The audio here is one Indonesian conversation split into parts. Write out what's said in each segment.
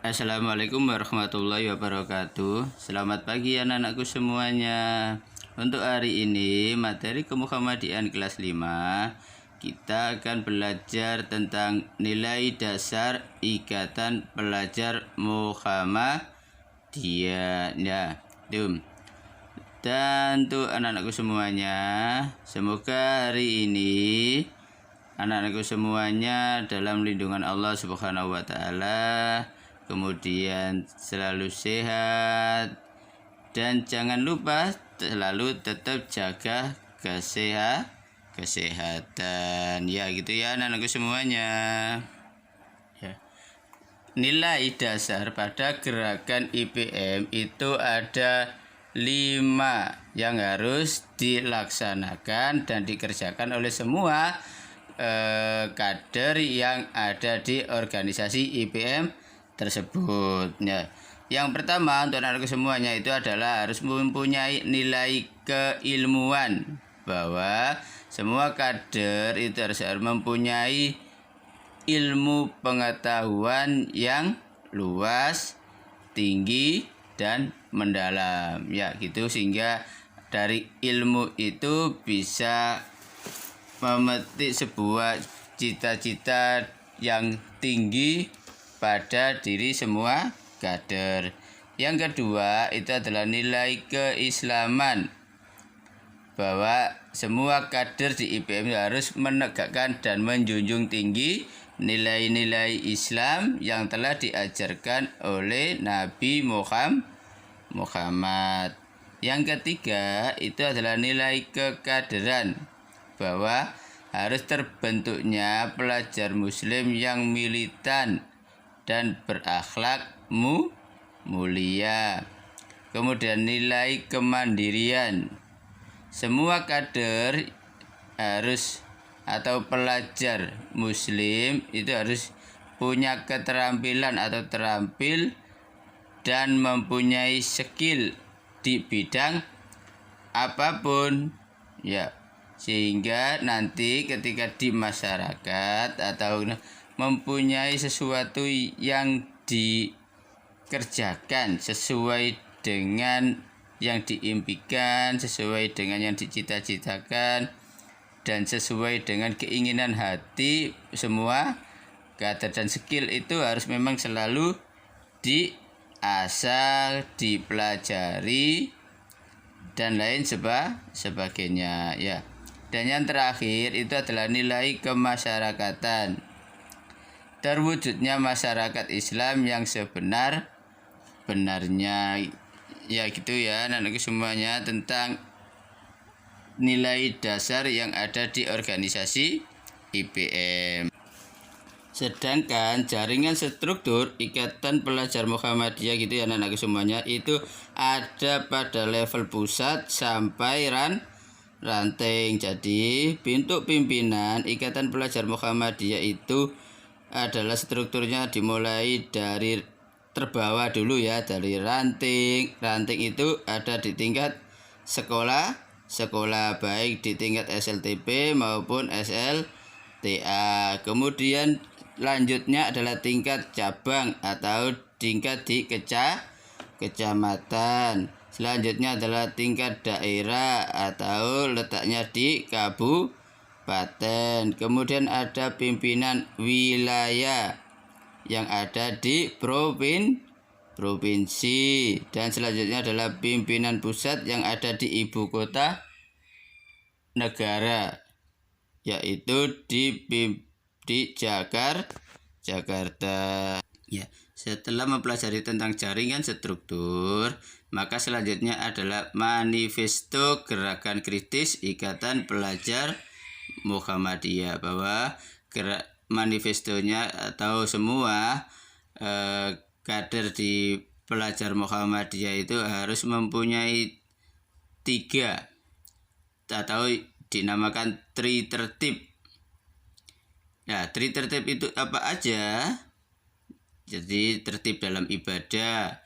Assalamualaikum warahmatullahi wabarakatuh. Selamat pagi anak-anakku semuanya. Untuk hari ini materi kemuhammadian kelas 5, kita akan belajar tentang nilai dasar Ikatan Pelajar Muhammadiyah. Dan untuk anak-anakku semuanya, semoga hari ini anak-anakku semuanya dalam lindungan Allah Subhanahu wa taala, kemudian selalu sehat, dan jangan lupa selalu tetap jaga kesehatan. Ya gitu ya anak-anakku semuanya. Ya. Nilai dasar pada gerakan IPM itu ada 5 yang harus dilaksanakan dan dikerjakan oleh semua kader yang ada di organisasi IPM tersebut. Ya. Yang pertama untuk anak-anak semuanya itu adalah harus mempunyai nilai keilmuan, bahwa semua kader itu harus mempunyai ilmu pengetahuan yang luas, tinggi, dan mendalam. Ya gitu, sehingga dari ilmu itu bisa memetik sebuah cita-cita yang tinggi pada diri semua kader. Yang kedua itu adalah nilai keislaman, bahwa semua kader di IPM harus menegakkan dan menjunjung tinggi nilai-nilai Islam yang telah diajarkan oleh Nabi Muhammad. Yang ketiga itu adalah nilai kekaderan, bahwa harus terbentuknya pelajar muslim yang militan dan berakhlak mulia. Kemudian nilai kemandirian, semua kader harus atau pelajar muslim itu harus punya keterampilan atau terampil dan mempunyai skill di bidang apapun, ya, sehingga nanti ketika di masyarakat atau mempunyai sesuatu yang dikerjakan sesuai dengan yang diimpikan, sesuai dengan yang dicita-citakan, dan sesuai dengan keinginan hati semua kader, dan skill itu harus memang selalu diasah, dipelajari, dan lain sebagainya, ya. Dan yang terakhir itu adalah nilai kemasyarakatan, terwujudnya masyarakat Islam yang sebenar-benarnya. Ya gitu ya anak-anakku semuanya tentang nilai dasar yang ada di organisasi IPM. Sedangkan jaringan struktur Ikatan Pelajar Muhammadiyah gitu ya anak-anakku semuanya, itu ada pada level pusat sampai ranting. Jadi bentuk pimpinan Ikatan Pelajar Muhammadiyah itu adalah strukturnya dimulai dari terbawah dulu ya, dari ranting. Ranting itu ada di tingkat sekolah baik di tingkat SLTP maupun SLTA. Kemudian lanjutnya adalah tingkat cabang atau tingkat di kecamatan. Selanjutnya adalah tingkat daerah atau letaknya di kabupaten. Kemudian ada pimpinan wilayah yang ada di provinsi, dan selanjutnya adalah pimpinan pusat yang ada di ibu kota negara, yaitu di Jakarta. Ya, setelah mempelajari tentang jaringan struktur, maka selanjutnya adalah manifesto gerakan kritis Ikatan Pelajar Muhammadiyah, bahwa manifestonya atau semua kader di pelajar Muhammadiyah itu harus mempunyai 3 atau dinamakan tri tertib. Nah, tri tertib itu apa aja? Jadi tertib dalam ibadah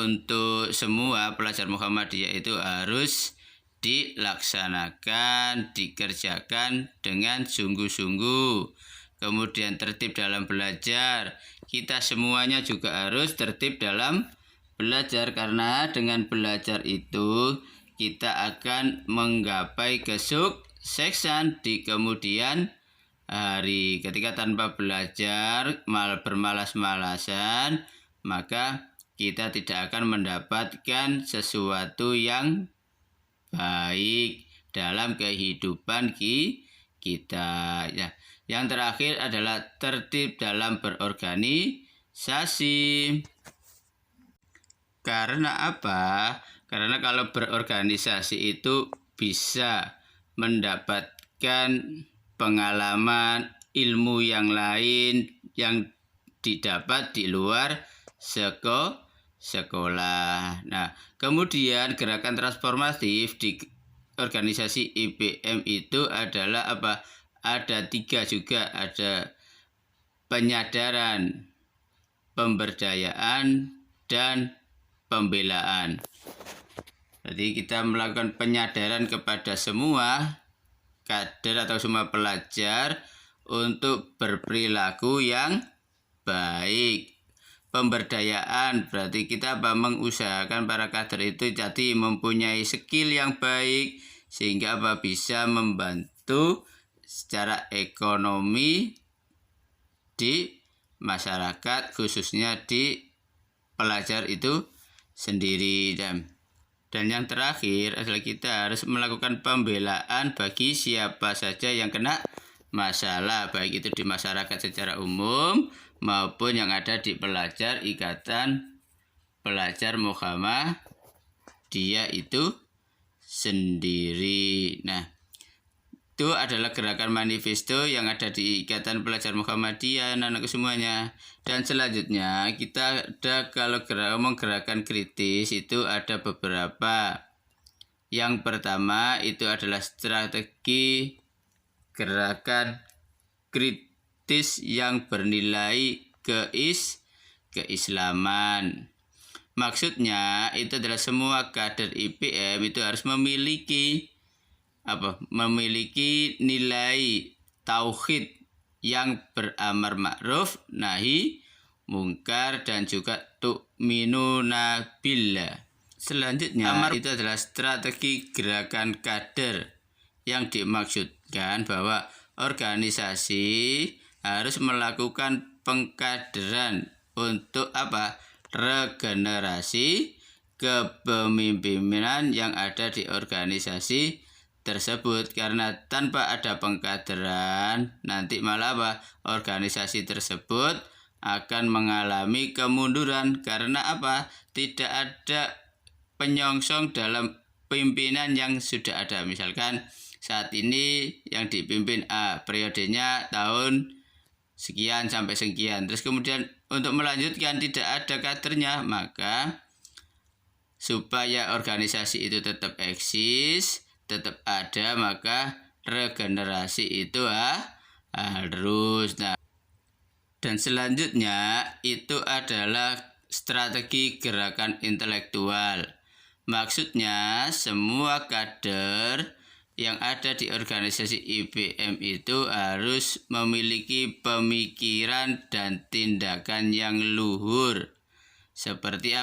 untuk semua pelajar Muhammadiyah itu harus dilaksanakan, dikerjakan dengan sungguh-sungguh kemudian tertib dalam belajar. Kita semuanya juga harus tertib dalam belajar, karena dengan belajar itu kita akan menggapai kesuksesan di kemudian hari. Ketika tanpa belajar, bermalas-malasan, maka kita tidak akan mendapatkan sesuatu yang baik dalam kehidupan kita. Ya. Yang terakhir adalah tertib dalam berorganisasi. Karena apa? Karena kalau berorganisasi itu bisa mendapatkan pengalaman, ilmu yang lain yang didapat di luar sekolah. Nah, kemudian gerakan transformatif di organisasi IPM itu adalah apa? Ada 3 juga, ada penyadaran, pemberdayaan, dan pembelaan. Jadi kita melakukan penyadaran kepada semua kader atau semua pelajar untuk berperilaku yang baik. Pemberdayaan berarti kita mengusahakan para kader itu jadi mempunyai skill yang baik sehingga bisa membantu secara ekonomi di masyarakat, khususnya di pelajar itu sendiri. Dan yang terakhir adalah kita harus melakukan pembelaan bagi siapa saja yang kena masalah, baik itu di masyarakat secara umum maupun yang ada di pelajar Ikatan Pelajar Muhammadiyah itu sendiri. Nah, itu adalah gerakan manifesto yang ada di Ikatan Pelajar Muhammadiyah, anak-anakku semuanya. Dan selanjutnya kita ada, kalau ngomong gerakan kritis itu ada beberapa. Yang pertama itu adalah strategi gerakan kritis yang bernilai keislaman. Maksudnya itu adalah semua kader IPM itu harus memiliki nilai tauhid yang beramar ma'ruf nahi mungkar dan juga tu'minuna billah. Selanjutnya itu adalah strategi gerakan kader yang dimaksudkan bahwa organisasi harus melakukan pengkaderan untuk regenerasi kepemimpinan yang ada di organisasi tersebut. Karena tanpa ada pengkaderan nanti malah organisasi tersebut akan mengalami kemunduran. Karena tidak ada penyongsong dalam pimpinan yang sudah ada. Misalkan saat ini yang dipimpin A, periodenya tahun sekian sampai sekian, terus kemudian untuk melanjutkan tidak ada kadernya, maka supaya organisasi itu tetap eksis, tetap ada, maka regenerasi itu harus. Dan selanjutnya itu adalah strategi gerakan intelektual. Maksudnya semua kader yang ada di organisasi IPM itu harus memiliki pemikiran dan tindakan yang luhur. Seperti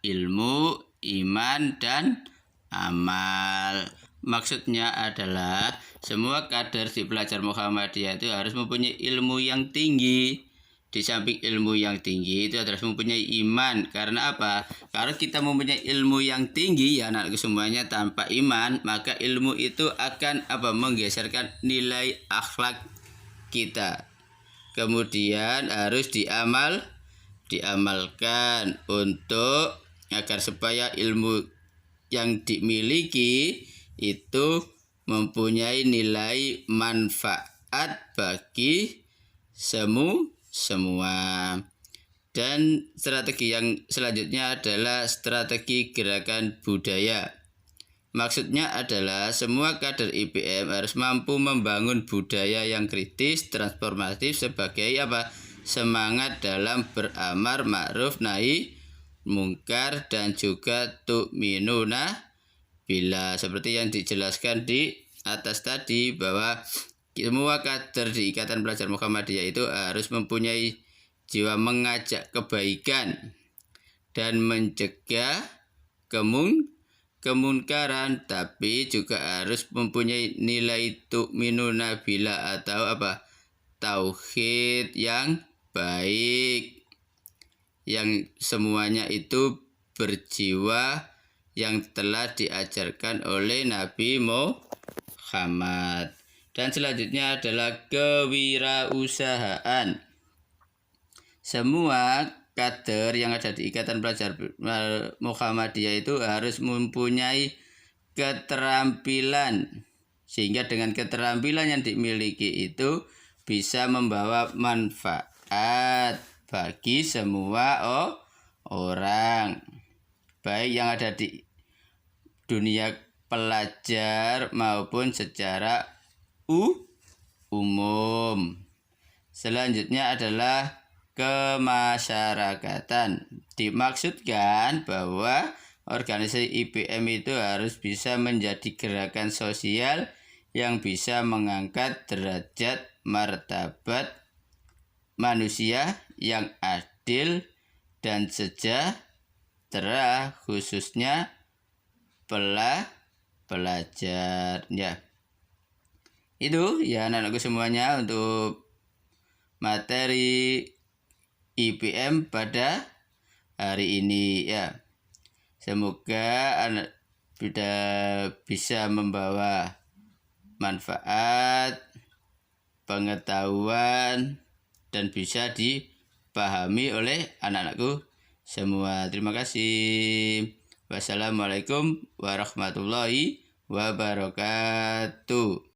ilmu, iman, dan amal. Maksudnya adalah semua kader di Pelajar Muhammadiyah itu harus mempunyai ilmu yang tinggi. Di samping ilmu yang tinggi itu harus mempunyai iman. Karena Karena kita mempunyai ilmu yang tinggi, ya anakku semuanya, tanpa iman, maka ilmu itu akan menggeserkan nilai akhlak kita. Kemudian harus diamalkan untuk agar supaya ilmu yang dimiliki itu mempunyai nilai manfaat bagi semua. Dan strategi yang selanjutnya adalah strategi gerakan budaya. Maksudnya adalah semua kader IPM harus mampu membangun budaya yang kritis, transformatif sebagai semangat dalam beramar ma'ruf nahi mungkar dan juga tu'minuna billah. Seperti yang dijelaskan di atas tadi, bahwa Semua kader di Ikatan Pelajar Muhammadiyah itu harus mempunyai jiwa mengajak kebaikan dan mencegah kemunkaran, tapi juga harus mempunyai nilai tu'minuna billah atau tauhid yang baik, yang semuanya itu berjiwa yang telah diajarkan oleh Nabi Muhammad. Dan selanjutnya adalah kewirausahaan. Semua kader yang ada di Ikatan Pelajar Muhammadiyah itu harus mempunyai keterampilan, sehingga dengan keterampilan yang dimiliki itu bisa membawa manfaat bagi semua orang, baik yang ada di dunia pelajar maupun secara umum. Selanjutnya adalah kemasyarakatan. Dimaksudkan bahwa organisasi IPM itu harus bisa menjadi gerakan sosial yang bisa mengangkat derajat martabat manusia yang adil dan sejahtera, khususnya pelajar ya. Itu ya anak-anakku semuanya untuk materi IPM pada hari ini ya. Semoga anak bisa membawa manfaat, pengetahuan, dan bisa dipahami oleh anak-anakku semua. Terima kasih. Wassalamualaikum warahmatullahi wabarakatuh.